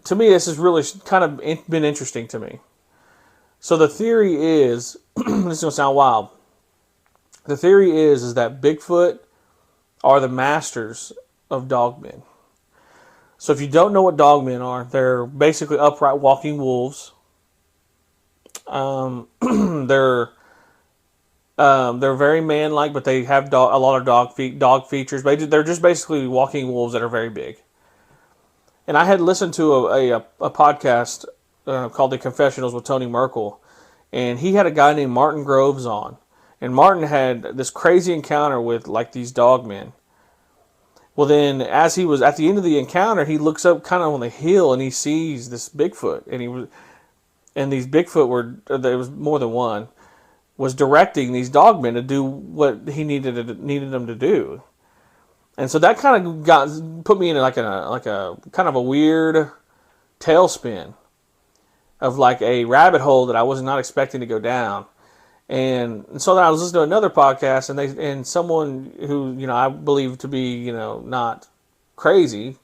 to me, this has really kind of been interesting to me. So the theory is, this is going to sound wild. The theory is that Bigfoot are the masters of dogmen. So if you don't know what dogmen are, they're basically upright walking wolves. They're very man-like, but they have a lot of dog features. But they're just basically walking wolves that are very big. And I had listened to a podcast called The Confessionals with Tony Merkel, and he had a guy named Martin Groves on. And Martin had this crazy encounter with like these dogmen. Well, then, as he was at the end of the encounter, he looks up kind of on the hill and he sees this Bigfoot, and these Bigfoot there was more than one, was directing these dogmen to do what he needed them to do. And so that kind of put me in like a kind of a weird tailspin of like a rabbit hole that I was not expecting to go down. And so then I was listening to another podcast, and someone who, I believe to be, not crazy,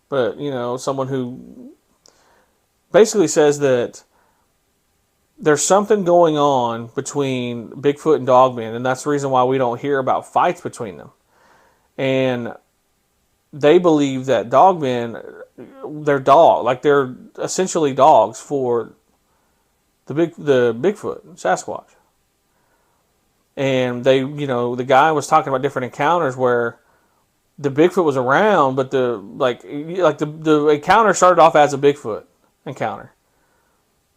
but, someone who basically says that there's something going on between Bigfoot and Dogman, and that's the reason why we don't hear about fights between them. And they believe that Dogmen, they're essentially dogs for the Bigfoot, Sasquatch. And the guy was talking about different encounters where the Bigfoot was around, but the encounter started off as a Bigfoot encounter.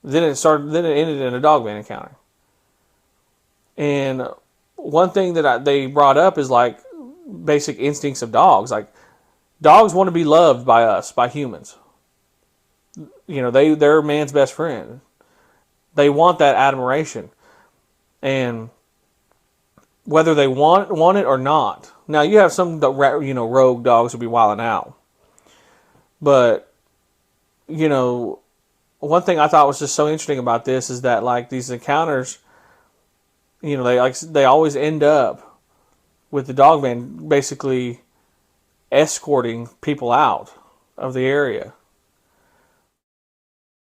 Then it ended in a Dogman encounter. And one thing that they brought up is like basic instincts of dogs. Like dogs want to be loved by us, by humans. They're man's best friend. They want that admiration. And whether they want it or not. Now, you have some, rogue dogs who be wilding out. But, one thing I thought was just so interesting about this is that, like, these encounters, they always end up with the dogman basically escorting people out of the area.